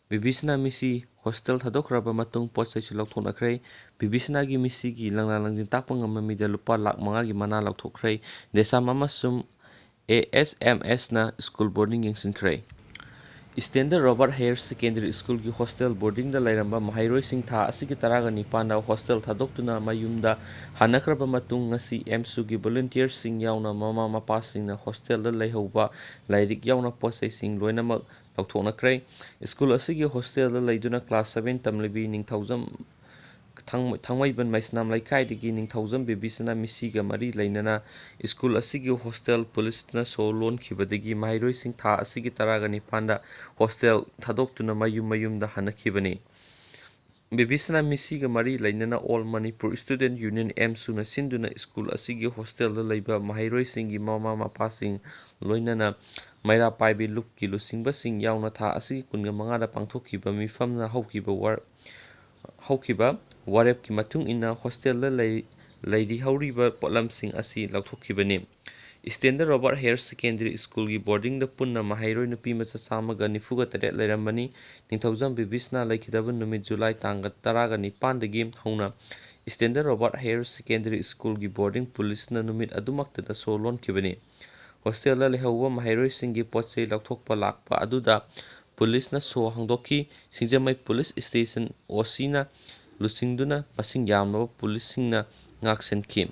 ꯕꯤꯕꯤꯁꯅꯥ ꯃꯤꯁꯤ ꯍꯣꯁꯇꯦꯜ ꯊꯥꯗꯣꯛꯈ꯭ꯔꯕ ꯃꯇꯨꯡ ꯄꯣꯠꯆꯩꯁꯨ ꯂꯧꯊꯣꯛꯅꯈ꯭ꯔꯦ꯫ ꯕꯤꯕꯤꯁꯅꯥꯒꯤ ꯃꯤꯁꯤꯒꯤ ꯂꯪꯂꯥ-ꯂꯪꯖꯤꯟ ꯇꯥꯛꯄ ꯉꯝꯕ ꯃꯤꯗ ꯂꯨꯄꯥ ꯂꯥꯈ 5ꯒꯤ ꯃꯅꯥ ꯂꯥꯎꯊꯣꯛꯈ꯭ꯔꯦ꯫ ꯗꯦꯁꯥꯝ ꯑꯃꯁꯨꯡ ꯑꯦ.ꯑꯦꯁ.ꯑꯦꯝ.ꯑꯦꯁꯅ ꯁ꯭ꯀꯨꯜ ꯕꯣꯔꯗꯤꯡ ꯌꯦꯡꯁꯤꯟꯈ꯭ꯔꯦ꯫ ꯏꯁ꯭ꯇꯦꯟꯗꯔꯠ ꯔꯣꯕꯥꯔꯠ ꯍꯥꯌꯔ ꯁꯦꯀꯦꯟꯗꯔꯤ ꯁ꯭ꯀꯨꯜꯒꯤ ꯍꯣꯁꯇꯦꯜ ꯕꯣꯔꯗꯤꯡꯗ ꯂꯩꯔꯝꯕ ꯃꯍꯩꯔꯣꯏꯁꯤꯡ ꯊꯥ ꯑꯁꯤꯒꯤ 19ꯗ ꯍꯣꯁꯇꯦꯜ ꯊꯥꯗꯣꯛꯇꯨꯅ ꯃꯌꯨꯝꯗ ꯍꯟꯅꯈ꯭ꯔꯕ ꯃꯇꯨꯡ ꯉꯁꯤ ꯑꯦꯝꯁꯨꯒꯤ ꯚꯣꯂꯨꯟꯇꯤꯌꯔꯁꯤꯡ ꯌꯥꯎꯅ ꯃꯃꯥ-ꯃꯄꯥꯁꯤꯡꯅ ꯍꯣꯁꯇꯦꯜꯗ ꯂꯩꯍꯧꯕ ꯂꯥꯏꯔꯤꯛ ꯌꯥꯎꯅ ꯄꯣꯠꯆꯩꯁꯤꯡ ꯂꯣꯏꯅꯃꯛ ꯂꯧꯊꯣꯛꯅꯈ꯭ꯔꯦ꯫ ꯁ꯭ꯀꯨꯜ ꯑꯁꯤꯒꯤ ꯍꯣꯁꯇꯦꯜꯗ ꯂꯩꯗꯨꯅ ꯀ꯭ꯂꯥꯁ 7 ꯇꯝꯂꯤꯕꯤ ꯅꯤꯡꯊꯧꯖꯝ ꯊꯥꯡꯃꯩꯕꯟ ꯃꯩꯁꯅꯥꯝ ꯂꯩꯀꯥꯏꯗꯒꯤ ꯅꯤꯡꯊꯧꯖꯝ ꯕꯦꯕꯤꯁꯅꯥ ꯃꯤꯁꯤꯒ ꯃꯔꯤ ꯂꯩꯅꯅ ꯁ꯭ꯀꯨꯜ ꯑꯁꯤꯒꯤ ꯍꯣꯁꯇꯦꯜ ꯄꯨꯂꯤꯁꯅ ꯁꯣ ꯂꯣꯟꯈꯤꯕꯗꯒꯤ ꯃꯍꯩꯔꯣꯏꯁꯤꯡ ꯊꯥ ꯑꯁꯤꯒꯤ 19ꯗ ꯍꯣꯁꯇꯦꯜ ꯊꯥꯗꯣꯛꯇꯨꯅ ꯃꯌꯨꯝꯗ ꯍꯟꯅꯈꯤꯕꯅꯤ꯫ ꯕꯦꯕꯤꯁꯅꯥ ꯃꯤꯁꯤꯒ ꯃꯔꯤ ꯂꯩꯅꯅ ꯑꯣꯜ ꯃꯅꯤꯄꯨꯔ ꯁ꯭ꯇꯨꯗꯦꯟꯠ ꯌꯨꯅꯤꯌꯟ ꯑꯦꯝꯁꯨꯅ ꯁꯤꯟꯗꯨꯅ ꯁ꯭ꯀꯨꯜ ꯑꯁꯤꯒꯤ ꯍꯣꯁꯇꯦꯜꯗ ꯂꯩꯕ ꯃꯍꯩꯔꯣꯏꯁꯤꯡꯒꯤ ꯃꯃꯥ-ꯃꯄꯥꯁꯤꯡ ꯂꯣꯏꯅꯅ ꯃꯩꯔꯥ ꯄꯥꯏꯕꯤ ꯂꯨꯞꯀꯤ ꯂꯨꯆꯤꯡꯕꯁꯤꯡ ꯌꯥꯎꯅ ꯊꯥ ꯑꯁꯤꯒꯤ 25ꯗ ꯄꯥꯡꯊꯣꯛꯈꯤꯕ ꯃꯤꯐꯝꯅ ꯍꯧꯈꯤꯕ ꯋꯥꯔꯦꯞꯀꯤ ꯃꯇꯨꯡ ꯏꯟꯅ ꯍꯣꯁꯇꯦꯜꯗ ꯂꯩꯔꯤꯍꯧꯔꯤꯕ ꯄꯣꯠꯂꯝꯁꯤꯡ ꯑꯁꯤ ꯂꯧꯊꯣꯛꯈꯤꯕꯅꯤ꯫ ꯏꯁ꯭ꯇꯦꯟꯗꯔꯠ ꯔꯣꯕꯥꯔꯠ ꯍꯥꯌꯔ ꯁꯦꯀꯦꯟꯗꯔꯤ ꯁ꯭ꯀꯨꯜꯒꯤ ꯕꯣꯔꯗꯤꯡꯗ ꯄꯨꯟꯅ ꯃꯍꯩꯔꯣꯏ ꯅꯨꯄꯤꯃꯆꯥ 198 ꯂꯩꯔꯝꯕꯅꯤ꯫ ꯅꯤꯡꯊꯧꯖꯝ ꯕꯦꯕꯤꯁꯅꯥ ꯂꯩꯈꯤꯗꯕ ꯅꯨꯃꯤꯠ ꯖꯨꯂꯥꯏ ꯇꯥꯡ 19ꯗꯒꯤ ꯍꯧꯅ ꯏꯁ꯭ꯇꯦꯟꯗꯔꯠ ꯔꯣꯕꯥꯔꯠ ꯍꯥꯌꯔ ꯁꯦꯀꯦꯟꯗꯔꯤ ꯁ꯭ꯀꯨꯜꯒꯤ ꯕꯣꯔꯗꯤꯡ ꯄꯨꯂꯤꯁꯅ ꯅꯨꯃꯤꯠ ꯑꯗꯨꯃꯛꯇꯗ ꯁꯣ ꯂꯣꯟꯈꯤꯕꯅꯤ꯫ ꯍꯣꯁꯇꯦꯜꯗ ꯂꯩꯍꯧꯕ ꯃꯍꯩꯔꯣꯏꯁꯤꯡꯒꯤ ꯄꯣꯠꯆꯩ ꯂꯧꯊꯣꯛꯄ ꯂꯥꯛꯄ ꯑꯗꯨꯗ ꯄꯨꯂꯤꯁꯅ ꯁꯣ ꯍꯥꯡꯗꯣꯛꯈꯤ꯫ ꯁꯤꯡꯖꯃꯩ ꯄꯨꯂꯤꯁ ꯁ꯭ꯇꯦꯁꯟ ꯑꯣ.ꯁꯤꯅ ꯂꯨꯆꯤꯡꯗꯨꯅ ꯃꯁꯤꯡ ꯌꯥꯝꯂꯕ ꯄꯨꯂꯤꯁꯁꯤꯡꯅ ꯉꯥꯛ-ꯁꯦꯟꯈꯤ꯫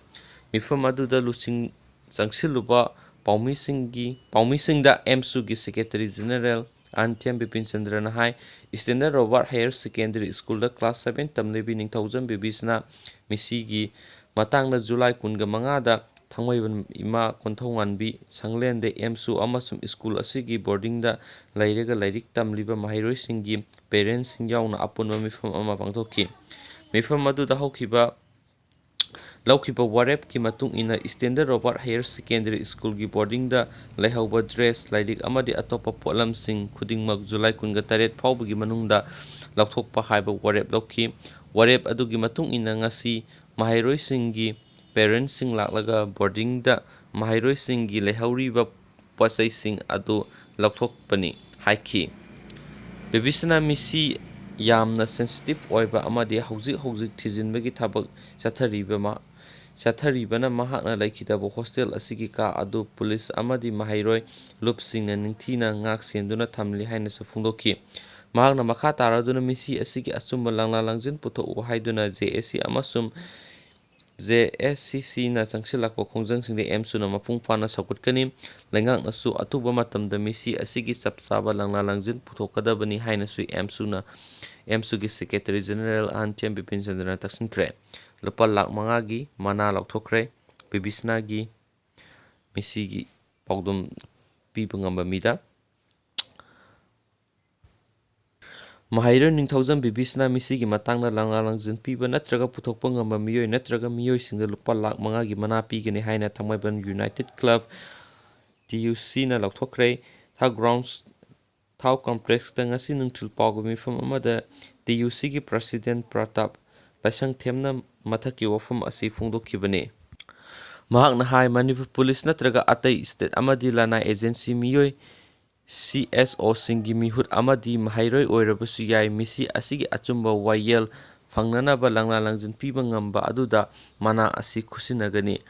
ꯃꯤꯐꯝ ꯑꯗꯨꯗ ꯂꯨꯆꯤꯡ ꯆꯪꯁꯤꯜꯂꯨꯕ ꯄꯥꯎꯃꯤꯁꯤꯡꯗ ꯑꯦꯝꯁꯨꯒꯤ ꯁꯦꯀ꯭ꯔꯦꯇꯔꯤ ꯖꯦꯅꯔꯦꯜ ꯑꯍꯟꯊꯦꯝ ꯕꯤꯄꯤꯟꯆꯟꯗ꯭ꯔꯅ ꯍꯥꯏ ꯏꯁ꯭ꯇꯦꯟꯗꯔꯠ ꯔꯣꯕꯥꯔꯠ ꯍꯥꯌꯔ ꯁꯦꯀꯦꯟꯗꯔꯤ ꯁ꯭ꯀꯨꯜꯗ ꯀ꯭ꯂꯥꯁ 7 ꯇꯝꯂꯤꯕꯤ ꯅꯤꯡꯊꯧꯖꯝ ꯕꯦꯕꯤꯁꯅꯥ ꯃꯤꯁꯤꯒꯤ ꯃꯇꯥꯡꯗ ꯖꯨꯂꯥꯏ 25ꯗ ꯊꯥꯡꯃꯩꯕꯟ ꯏꯃꯥ ꯀꯣꯟꯊꯧꯉꯥꯟꯕꯤ ꯁꯪꯂꯦꯟꯗ ꯑꯦꯝꯁꯨ ꯑꯃꯁꯨꯡ ꯁ꯭ꯀꯨꯜ ꯑꯁꯤꯒꯤ ꯕꯣꯔꯗꯤꯡꯗ ꯂꯩꯔꯒ ꯂꯥꯏꯔꯤꯛ ꯇꯝꯂꯤꯕ ꯃꯍꯩꯔꯣꯏꯁꯤꯡꯒꯤ ꯄꯦꯔꯦꯟꯠꯁꯤꯡ ꯌꯥꯎꯅ ꯑꯄꯨꯟꯕ ꯃꯤꯐꯝ ꯑꯃ ꯄꯥꯡꯊꯣꯛꯈꯤ꯫ ꯃꯤꯐꯝ ꯑꯗꯨꯗ ꯂꯧꯈꯤꯕ ꯋꯥꯔꯦꯞꯀꯤ ꯃꯇꯨꯡ ꯏꯟꯅ ꯏꯁ꯭ꯇꯦꯟꯗꯔꯠ ꯔꯣꯕꯥꯔꯠ ꯍꯥꯌꯔ ꯁꯦꯀꯦꯟꯗꯔꯤ ꯁ꯭ꯀꯨꯜꯒꯤ ꯕꯣꯔꯗꯤꯡꯗ ꯂꯩꯍꯧꯕ ꯗ꯭ꯔꯦꯁ, ꯂꯥꯏꯔꯤꯛ ꯑꯃꯗꯤ ꯑꯇꯣꯞꯄ ꯄꯣꯠꯂꯝꯁꯤꯡ ꯈꯨꯗꯤꯡꯃꯛ ꯖꯨꯂꯥꯏ 28 ꯐꯥꯎꯕꯒꯤ ꯃꯅꯨꯡꯗ ꯂꯧꯊꯣꯛꯄ ꯍꯥꯏꯕ ꯋꯥꯔꯦꯞ ꯂꯧꯈꯤ꯫ ꯋꯥꯔꯦꯞ ꯑꯗꯨꯒꯤ ꯃꯇꯨꯡ ꯏꯟꯅ ꯉꯁꯤ ꯃꯍꯩꯔꯣꯏꯁꯤꯡꯒꯤ ꯄꯦꯔꯦꯟꯠꯁꯤꯡ ꯂꯥꯛꯂꯒ ꯕꯣꯔꯗꯤꯡꯗ ꯃꯍꯩꯔꯣꯏꯁꯤꯡꯒꯤ ꯂꯩꯍꯧꯔꯤꯕ ꯄꯣꯠꯆꯩꯁꯤꯡ ꯑꯗꯨ ꯂꯧꯊꯣꯛꯄꯅꯤ ꯍꯥꯏꯈꯤ꯫ ꯕꯦꯕꯤꯁꯅꯥ ꯃꯤꯁꯤ ꯌꯥꯝꯅ ꯁꯦꯟꯁꯤꯇꯤꯚ ꯑꯣꯏꯕ ꯑꯃꯗꯤ ꯍꯧꯖꯤꯛ ꯊꯤꯖꯤꯟꯕꯒꯤ ꯊꯕꯛ ꯆꯠꯊꯔꯤꯕꯅ ꯃꯍꯥꯛꯅ ꯂꯩꯈꯤꯗꯕ ꯍꯣꯁꯇꯦꯜ ꯑꯁꯤꯒꯤ ꯀꯥ ꯑꯗꯨ ꯄꯨꯂꯤꯁ ꯑꯃꯗꯤ ꯃꯍꯩꯔꯣꯏ ꯂꯨꯞꯁꯤꯡꯅ ꯅꯤꯡꯊꯤꯅ ꯉꯥꯛ-ꯁꯦꯟꯗꯨꯅ ꯊꯝꯂꯤ ꯍꯥꯏꯅꯁꯨ ꯐꯣꯡꯗꯣꯛꯈꯤ꯫ ꯃꯍꯥꯛꯅ ꯃꯈꯥ ꯇꯥꯔꯗꯨꯅ ꯃꯤꯁꯤ ꯑꯁꯤꯒꯤ ꯑꯆꯨꯝꯕ ꯂꯪꯂꯥ-ꯂꯪꯖꯤꯟ ꯄꯨꯊꯣꯛꯎ ꯍꯥꯏꯗꯨꯅ ꯖꯦ.ꯑꯦ.ꯁꯤ ꯑꯃꯁꯨꯡ ꯖꯦ.ꯑꯦꯁ.ꯁꯤ.ꯁꯤꯅ ꯆꯪꯁꯤꯜꯂꯛꯄ ꯈꯣꯡꯖꯪꯁꯤꯡꯗ ꯑꯦꯝꯁꯨꯅ ꯃꯄꯨꯡ ꯐꯥꯅ ꯁꯧꯒꯠꯀꯅꯤ꯫ ꯂꯩꯉꯥꯛꯅꯁꯨ ꯑꯊꯨꯕ ꯃꯇꯝꯗ ꯃꯤꯁꯤ ꯑꯁꯤꯒꯤ ꯆꯞ ꯆꯥꯕ ꯂꯪꯂꯥ-ꯂꯪꯖꯤꯟ ꯄꯨꯊꯣꯛꯀꯗꯕꯅꯤ ꯍꯥꯏꯅꯁꯨ ꯑꯦꯝꯁꯨꯒꯤ ꯁꯦꯀ꯭ꯔꯦꯇꯔꯤ ꯖꯦꯅꯔꯦꯜ ꯑꯍꯟꯊꯦꯝ ꯕꯤꯄꯤꯟꯆꯟꯗ꯭ꯔꯅ ꯇꯛꯁꯤꯟꯈ꯭ꯔꯦ꯫ ꯂꯨꯄꯥ ꯂꯥꯈ 5ꯒꯤ ꯃꯅꯥ ꯂꯧꯊꯣꯛꯈ꯭ꯔꯦ꯫ ꯕꯦꯕꯤꯁꯅꯥꯒꯤ ꯃꯤꯁꯤꯒꯤ ꯄꯥꯎꯗꯝ ꯄꯤꯕ ꯉꯝꯕ ꯃꯤꯗ ꯃꯍꯩꯔꯣꯏ ꯅꯤꯡꯊꯧꯖꯝ ꯕꯦꯕꯤꯁꯅꯥ ꯃꯤꯁꯤꯒꯤ ꯃꯇꯥꯡꯗ ꯂꯪꯂꯥ-ꯂꯪꯖꯤꯟ ꯄꯤꯕ ꯅꯠꯇ꯭ꯔꯒ ꯄꯨꯊꯣꯛꯄ ꯉꯝꯕ ꯃꯤꯑꯣꯏ ꯅꯠꯇ꯭ꯔꯒ ꯃꯤꯑꯣꯏꯁꯤꯡꯗ ꯂꯨꯄꯥ ꯂꯥꯈ 5ꯒꯤ ꯃꯅꯥ ꯄꯤꯒꯅꯤ ꯍꯥꯏꯅ ꯊꯥꯡꯃꯩꯕꯟ ꯌꯨꯅꯥꯏꯇꯦꯗ ꯀ꯭ꯂꯕ (ꯇꯤ.ꯌꯨ.ꯁꯤ.) ꯅ ꯂꯥꯎꯊꯣꯛꯈ꯭ꯔꯦ꯫ ꯊꯥꯎ ꯀꯝꯄ꯭ꯂꯦꯛꯁꯇ ꯉꯁꯤ ꯅꯨꯡꯊꯤꯜ ꯄꯥꯎꯒꯤ ꯃꯤꯐꯝ ꯑꯃꯗ ꯇꯤ.ꯌꯨ.ꯁꯤꯒꯤ ꯄ꯭ꯔꯁꯤꯗꯦꯟꯠ ꯄ꯭ꯔꯇꯥꯞ ꯂꯥꯏꯁꯪꯊꯦꯝꯅ ꯃꯊꯛꯀꯤ ꯋꯥꯐꯝ ꯑꯁꯤ ꯐꯣꯡꯗꯣꯛꯈꯤꯕꯅꯤ꯫ ꯃꯍꯥꯛꯅ ꯍꯥꯏ ꯃꯅꯤꯄꯨꯔ ꯄꯨꯂꯤꯁ ꯅꯠꯇ꯭ꯔꯒ ꯑꯇꯩ ꯁ꯭ꯇꯦꯠ ꯑꯃꯗꯤ ꯂꯅꯥꯏ ꯑꯦꯖꯦꯟꯁꯤ ꯃꯤꯑꯣꯏ ꯁꯤ.ꯑꯦꯁ.ꯑꯣꯁꯤꯡꯒꯤ ꯃꯤꯍꯨꯠ ꯑꯃꯗꯤ ꯃꯍꯩꯔꯣꯏ ꯑꯣꯏꯔꯕꯁꯨ ꯌꯥꯏ ꯃꯤꯁꯤ ꯑꯁꯤꯒꯤ ꯑꯆꯨꯝꯕ ꯋꯥꯌꯦꯜ ꯐꯪꯅꯅꯕ ꯂꯪꯂꯥ-ꯂꯪꯖꯤꯟ ꯄꯤꯕ ꯉꯝꯕ ꯑꯗꯨꯗ ꯃꯅꯥ ꯑꯁꯤ ꯈꯨꯠꯁꯤꯟꯅꯒꯅꯤ꯫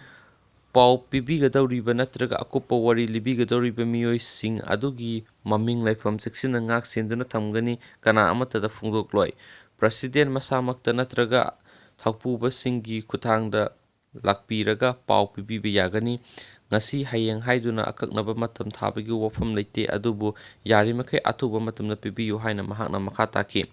ꯄꯥꯎ ꯄꯤꯕꯤꯒꯗꯧꯔꯤꯕ ꯅꯠꯇ꯭ꯔꯒ ꯑꯀꯨꯞꯄ ꯋꯥꯔꯤ ꯂꯤꯕꯤꯒꯗꯧꯔꯤꯕ ꯃꯤꯑꯣꯏꯁꯤꯡ ꯑꯗꯨꯒꯤ ꯃꯃꯤꯡ, ꯂꯩꯐꯝ ꯆꯦꯛꯁꯤꯟꯅ ꯉꯥꯛ-ꯁꯦꯟꯗꯨꯅ ꯊꯝꯒꯅꯤ꯫ ꯀꯅꯥ ꯑꯃꯠꯇꯗ ꯐꯣꯡꯗꯣꯛꯂꯣꯏ꯫ ꯄ꯭ꯔꯁꯤꯗꯦꯟꯠ ꯃꯁꯥꯃꯛꯇ ꯅꯠꯇ꯭ꯔꯒ ꯊꯧꯄꯨꯕꯁꯤꯡꯒꯤ ꯈꯨꯠꯊꯥꯡꯗ ꯂꯥꯛꯄꯤꯔꯒ ꯄꯥꯎ ꯄꯤꯕꯤꯕ ꯌꯥꯒꯅꯤ꯫ ꯉꯁꯤ ꯍꯌꯦꯡ ꯍꯥꯏꯗꯨꯅ ꯑꯀꯛꯅꯕ ꯃꯇꯝ ꯊꯥꯕꯒꯤ ꯋꯥꯐꯝ ꯂꯩꯇꯦ ꯑꯗꯨꯕꯨ ꯌꯥꯔꯤꯃꯈꯩ ꯑꯊꯨꯕ ꯃꯇꯝꯗ ꯄꯤꯕꯤꯌꯨ ꯍꯥꯏꯅ ꯃꯍꯥꯛꯅ ꯃꯈꯥ ꯇꯥꯈꯤ꯫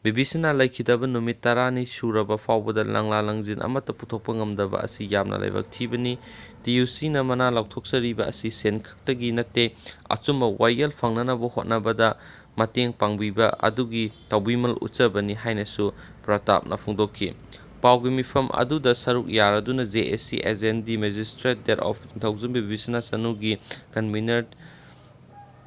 ꯕꯦꯕꯤꯁꯅꯥ ꯂꯩꯈꯤꯗꯕ ꯅꯨꯃꯤꯠ 10ꯅꯤ ꯁꯨꯔꯕ ꯐꯥꯎꯕꯗ ꯂꯪꯂꯥ-ꯂꯪꯖꯤꯟ ꯑꯃꯠꯇ ꯄꯨꯊꯣꯛꯄ ꯉꯝꯗꯕ ꯑꯁꯤ ꯌꯥꯝꯅ ꯂꯥꯏꯕꯛ ꯊꯤꯕꯅꯤ꯫ ꯇꯤ.ꯌꯨ.ꯁꯤꯅ ꯃꯅꯥ ꯂꯥꯎꯊꯣꯛꯆꯔꯤꯕ ꯑꯁꯤ ꯁꯦꯟ ꯈꯛꯇꯒꯤ ꯅꯠꯇꯦ ꯑꯆꯨꯝꯕ ꯋꯥꯌꯦꯜ ꯐꯪꯅꯅꯕ ꯍꯣꯠꯅꯕꯗ ꯃꯇꯦꯡ ꯄꯥꯡꯕꯤꯕ ꯑꯗꯨꯒꯤ ꯇꯧꯕꯤꯃꯜ ꯎꯠꯆꯕꯅꯤ ꯍꯥꯏꯅꯁꯨ ꯄ꯭ꯔꯇꯥꯞꯅ ꯐꯣꯡꯗꯣꯛꯈꯤ꯫ ꯄꯥꯎꯒꯤ ꯃꯤꯐꯝ ꯑꯗꯨꯗ ꯁꯔꯨꯛ ꯌꯥꯔꯗꯨꯅ ꯖꯦ.ꯑꯦꯁ.ꯁꯤ ꯑꯦꯖꯦꯟꯠ-ꯗꯤ ꯃꯦꯖꯤꯁꯇ꯭ꯔꯦꯠ ꯑꯣꯐ ꯅꯤꯡꯊꯧꯖꯝ ꯕꯦꯕꯤꯁꯅꯥ ꯆꯅꯨꯒꯤ ꯀꯟꯚꯤꯅꯔ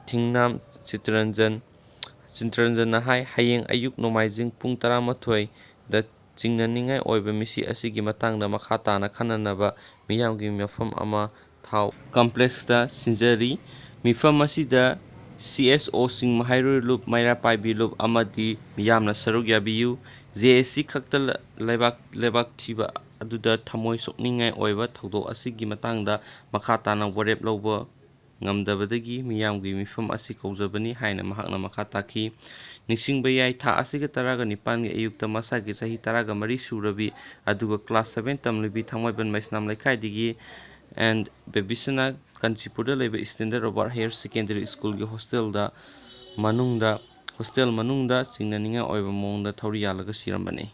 ꯊꯤꯡꯅꯥꯝ ꯆꯤꯠꯇꯔꯟꯖꯟꯅ ꯍꯥꯏ ꯍꯌꯦꯡ ꯑꯌꯨꯛ ꯅꯣꯡꯃꯥꯏꯖꯤꯡ ꯄꯨꯡ 11ꯗ ꯆꯤꯡꯅꯅꯤꯡꯉꯥꯏ ꯑꯣꯏꯕ ꯃꯤꯁꯤ ꯑꯁꯤꯒꯤ ꯃꯇꯥꯡꯗ ꯃꯈꯥ ꯇꯥꯅ ꯈꯟꯅꯅꯕ ꯃꯤꯌꯥꯝꯒꯤ ꯃꯤꯐꯝ ꯑꯃ ꯊꯥꯎ ꯀꯝꯄ꯭ꯂꯦꯛꯁꯇ ꯁꯤꯟꯖꯔꯤ꯫ ꯃꯤꯐꯝ ꯑꯁꯤꯗ CSOꯁꯤꯡ ꯃꯍꯩꯔꯣꯏ ꯂꯨꯞ, ꯃꯩꯔꯥꯄꯥꯏꯕꯤ ꯂꯨꯞ ꯑꯃꯗꯤ ꯃꯤꯌꯥꯝꯅ ꯁꯔꯨꯛ ꯌꯥꯕꯤꯌꯨ꯫ JSC ꯈꯛꯇ ꯂꯩꯕꯥꯛ ꯊꯤꯕ ꯑꯗꯨꯗ ꯊꯃꯣꯏ ꯁꯣꯛꯅꯤꯡꯉꯥꯏ ꯑꯣꯏꯕ ꯊꯧꯗꯣꯛ ꯑꯁꯤꯒꯤ ꯃꯇꯥꯡꯗ ꯃꯈꯥ ꯇꯥꯅ ꯋꯥꯔꯦꯞ ꯂꯧꯕ ꯉꯝꯗꯕꯗꯒꯤ ꯃꯤꯌꯥꯝꯒꯤ ꯃꯤꯐꯝ ꯑꯁꯤ ꯀꯧꯖꯕꯅꯤ ꯍꯥꯏꯅ ꯃꯍꯥꯛꯅ ꯃꯈꯥ ꯇꯥꯈꯤ꯫ ꯅꯤꯡꯁꯤꯡꯕ ꯌꯥꯏ, ꯊꯥ ꯑꯁꯤꯒꯤ 19ꯒꯤ ꯑꯌꯨꯛꯇ ꯃꯁꯥꯒꯤ ꯆꯍꯤ 13 ꯁꯨꯔꯕꯤ ꯑꯗꯨꯒ ꯀ꯭ꯂꯥꯁ 7 ꯇꯝꯂꯤꯕꯤ ꯊꯥꯡꯃꯩꯕꯟ ꯃꯩꯁꯅꯥꯝ ꯂꯩꯀꯥꯏꯗꯒꯤ ꯑꯦꯟ ꯕꯦꯕꯤꯁꯅ ꯀꯥꯟꯆꯤꯄꯨꯔꯗ ꯂꯩꯕ ꯁ꯭ꯇꯦꯟꯗꯔꯠ ꯔꯣꯕꯥꯔꯠ ꯍꯥꯌꯔ ꯁꯦꯀꯦꯟꯗꯔꯤ ꯁ꯭ꯀꯨꯜꯒꯤ ꯍꯣꯁꯇꯦꯜ ꯃꯅꯨꯡꯗ ꯆꯤꯡꯅꯅꯤꯡꯉꯥꯏ ꯑꯣꯏꯕ ꯃꯑꯣꯡꯗ ꯊꯧꯔꯤ ꯌꯥꯜꯂꯒ ꯁꯤꯔꯝꯕꯅꯤ꯫